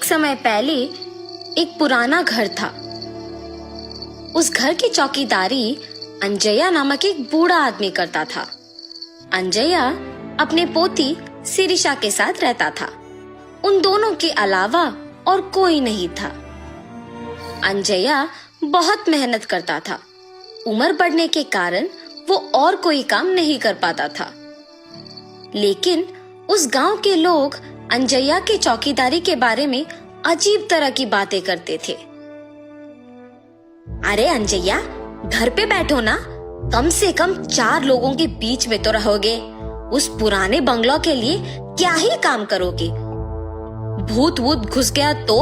समय पहले एक पुराना घर था। उस घर की चौकीदारी अंजया नामक एक बूढ़ा आदमी करता था। अंजया अपने पोती शिरीषा के साथ रहता था। उन दोनों के अलावा और कोई नहीं था। अंजया बहुत मेहनत करता था। उम्र बढ़ने के कारण वो और कोई काम नहीं कर पाता था। लेकिन उस गांव के लोग अंजया के चौकीदारी के बारे में अजीब तरह की बातें करते थे। अरे अंजया, घर पे बैठो ना, कम से कम 4 लोगों के बीच में तो रहोगे। उस पुराने बंगलो के लिए क्या ही काम करोगे? भूत वूत घुस गया तो?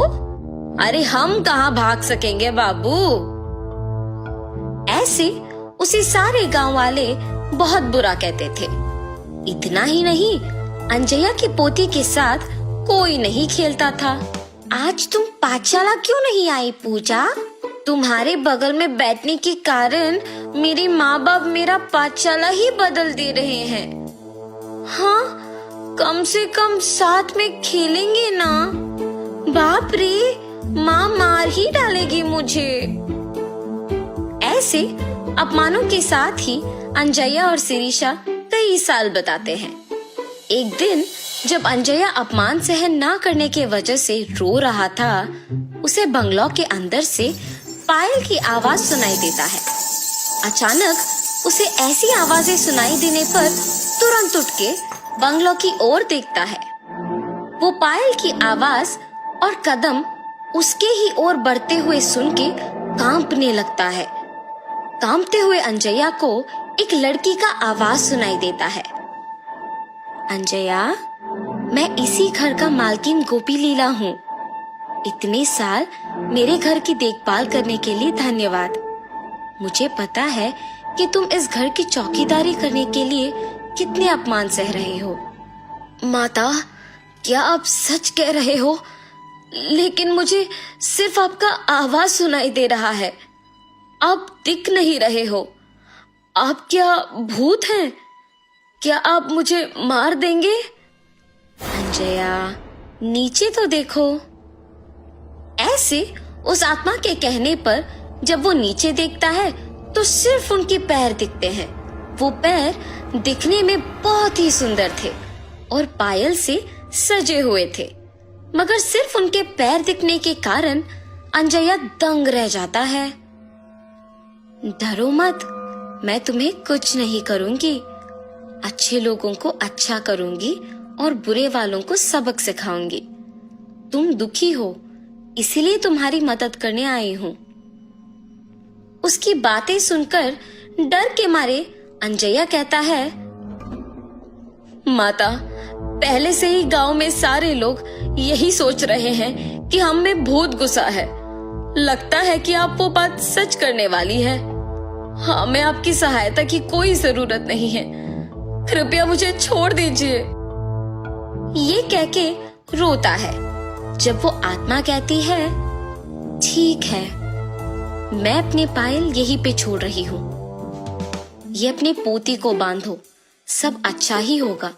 अरे हम कहाँ भाग सकेंगे बाबू। ऐसे उसे सारे गांव वाले बहुत बुरा कहते थे। इतना ही नहीं, अंजया की पोती के साथ कोई नहीं खेलता था। आज तुम पाठशाला क्यों नहीं आई पूजा? तुम्हारे बगल में बैठने के कारण मेरे माँ बाप मेरा पाठशाला ही बदल दे रहे हैं। हाँ, कम से कम साथ में खेलेंगे ना। बाप रे, माँ मार ही डालेगी मुझे। ऐसे अपमानों के साथ ही अंजया और शिरीषा कई साल बताते हैं। एक दिन जब अंजया अपमान सहन ना करने के वजह से रो रहा था, उसे बंगलो के अंदर से पायल की आवाज सुनाई देता है। अचानक उसे ऐसी आवाजें सुनाई देने पर तुरंत उठ के बंगलो की ओर देखता है। वो पायल की आवाज और कदम उसके ही ओर बढ़ते हुए सुन के कांपने लगता है। कांपते हुए अंजया को एक लड़की का आवाज सुनाई देता है। अंजया, मैं इसी घर का मालकिन गोपी लीला हूँ। इतने साल मेरे घर की देखभाल करने के लिए धन्यवाद। मुझे पता है कि तुम इस घर की चौकीदारी करने के लिए कितने अपमान सह रहे हो। माता, क्या आप सच कह रहे हो? लेकिन मुझे सिर्फ आपका आवाज सुनाई दे रहा है। आप दिख नहीं रहे हो। आप क्या भूत हैं? क्या आप मुझे मार देंगे? अंजया, नीचे तो देखो। ऐसे उस आत्मा के कहने पर जब वो नीचे देखता है तो सिर्फ उनके पैर दिखते हैं। वो पैर दिखने में बहुत ही सुंदर थे और पायल से सजे हुए थे, मगर सिर्फ उनके पैर दिखने के कारण अंजया दंग रह जाता है। डरो मत, मैं तुम्हें कुछ नहीं करूंगी। अच्छे लोगों को अच्छा करूंगी और बुरे वालों को सबक सिखाऊंगी। तुम दुखी हो, इसीलिए तुम्हारी मदद करने आई हूँ। उसकी बातें सुनकर डर के मारे अंजया कहता है, माता, पहले से ही गांव में सारे लोग यही सोच रहे हैं कि हम में भूत घुसा है। लगता है कि आप वो बात सच करने वाली है। हमें आपकी सहायता की कोई जरूरत नहीं है। कृपया मुझे छोड़ दीजिए। ये कह के रोता है। जब वो आत्मा कहती है, ठीक है, मैं अपने पायल यहीं पे छोड़ रही हूँ। ये अपने पोती को बांधो, सब अच्छा ही होगा।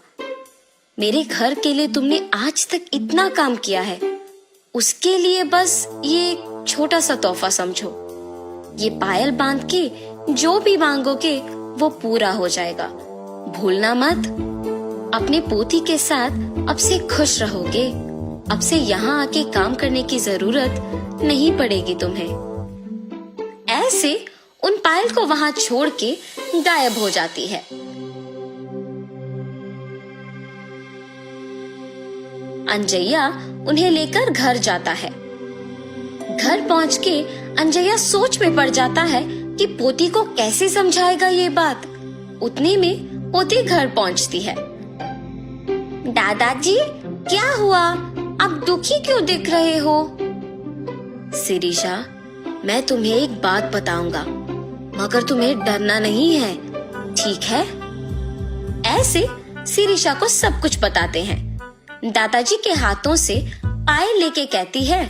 मेरे घर के लिए तुमने आज तक इतना काम किया है, उसके लिए बस ये एक छोटा सा तोहफा समझो। ये पायल बांध के जो भी मांगोगे वो पूरा हो जाएगा। भूलना मत। अपने पोती के साथ अब से खुश रहोगे। अब से यहाँ आके काम करने की जरूरत नहीं पड़ेगी तुम्हें। ऐसे उन पायल को वहां छोड़ के गायब हो जाती है। अंजया उन्हें लेकर घर जाता है। घर पहुंच के अंजया सोच में पड़ जाता है कि पोती को कैसे समझाएगा ये बात। उतने में पोती घर पहुंचती है। दादाजी, क्या हुआ? आप दुखी क्यों दिख रहे हो? शिरीषा, मैं तुम्हें एक बात बताऊंगा, मगर तुम्हें डरना नहीं है, ठीक है? ऐसे शिरीषा को सब कुछ बताते हैं। दादाजी के हाथों से पायल लेके कहती है,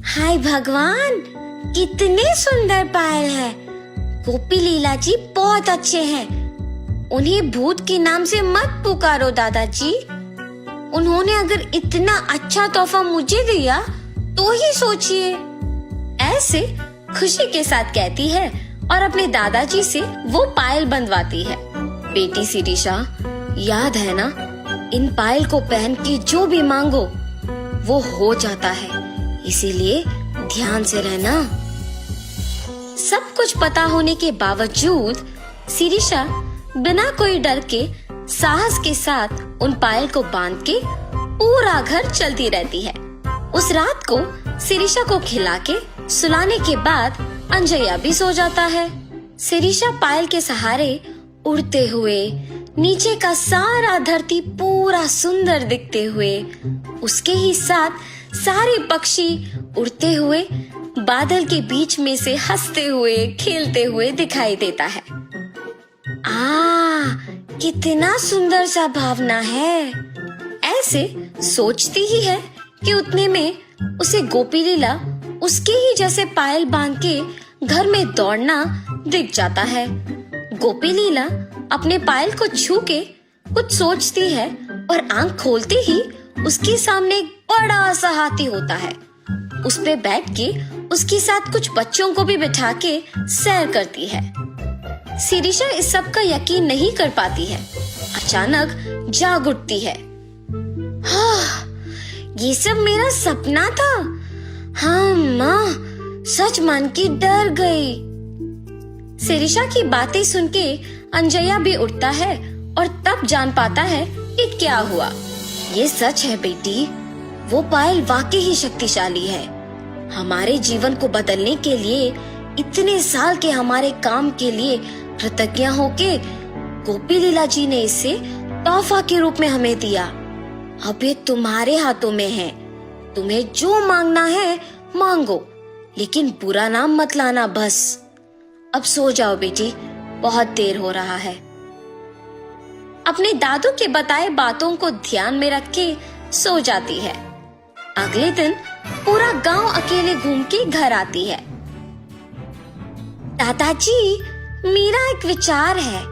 हाय भगवान, कितने सुंदर पायल है। गोपी लीला जी बहुत अच्छे हैं। उन्हें भूत के नाम से मत पुकारो दादाजी। उन्होंने अगर इतना अच्छा तोहफा मुझे दिया तो ही सोचिए। ऐसे खुशी के साथ कहती है और अपने दादाजी से वो पायल बंधवाती है। बेटी शिरीषा, याद है ना, इन पायल को पहन के जो भी मांगो वो हो जाता है, इसीलिए ध्यान से रहना। सब कुछ पता होने के बावजूद शिरीषा बिना कोई डर के साहस के साथ उन पायल को बांध के पूरा घर चलती रहती है। उस रात को शिरीषा को खिला के सुलाने के बाद अंजया भी सो जाता है। शिरीषा पायल के सहारे उड़ते हुए नीचे का सारा धरती पूरा सुंदर दिखते हुए, उसके ही साथ सारे पक्षी उड़ते हुए बादल के बीच में से हंसते हुए खेलते हुए दिखाई देता है। कितना सुंदर सा भावना है। ऐसे सोचती ही है कि उतने में उसे गोपी लीला उसके ही जैसे पायल बांध के घर में दौड़ना दिख जाता है। गोपी लीला अपने पायल को छू के कुछ सोचती है और आंख खोलते ही उसके सामने एक बड़ा सा हाथी होता है। उस पे बैठ के उसके साथ कुछ बच्चों को भी बिठा के सैर करती है। शिरीषा इस सब का यकीन नहीं कर पाती है। अचानक जाग उठती है। ये सब मेरा सपना था। हाँ माँ, सच मान के डर गई। शिरीषा की बातें सुन के अंजया भी उठता है और तब जान पाता है कि क्या हुआ। ये सच है बेटी, वो पायल वाकई ही शक्तिशाली है। हमारे जीवन को बदलने के लिए, इतने साल के हमारे काम के लिए कृतज्ञ होके गोपी लीला जी ने इसे तोहफा के रूप में हमें दिया। अब ये तुम्हारे हाथों में है। तुम्हें जो मांगना है मांगो, लेकिन बुरा नाम मत लाना बस। अब सो जाओ बेटी, बहुत देर हो रहा है। अपने दादू के बताए बातों को ध्यान में रख के सो जाती है। अगले दिन पूरा गांव अकेले घूम के घर आती है। दादाजी, मेरा एक विचार है,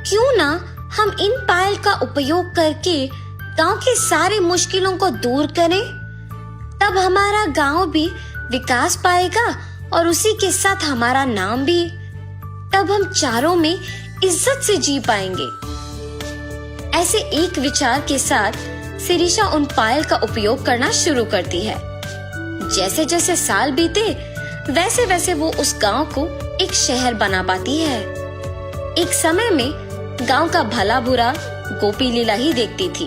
क्यों ना हम इन पायल का उपयोग करके गांव के सारे मुश्किलों को दूर करें। तब हमारा गांव भी विकास पाएगा और उसी के साथ हमारा नाम भी। तब हम चारों में इज्जत से जी पाएंगे। ऐसे एक विचार के साथ शिरीषा उन पायल का उपयोग करना शुरू करती है। जैसे जैसे साल बीते वैसे वैसे वो उस गांव को एक शहर बना पाती है। एक समय में गांव का भला बुरा गोपी लीला ही देखती थी,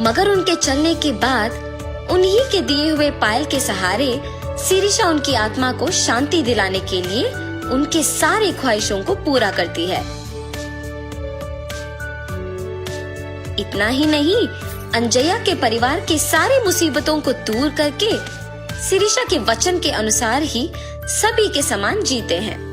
मगर उनके चलने के बाद उन्हीं के दिए हुए पायल के सहारे शिरीषा उनकी आत्मा को शांति दिलाने के लिए उनके सारे ख्वाहिशों को पूरा करती है। इतना ही नहीं, अंजया के परिवार के सारे मुसीबतों को दूर करके शिरीषा के वचन के अनुसार ही सभी के समान जीते हैं।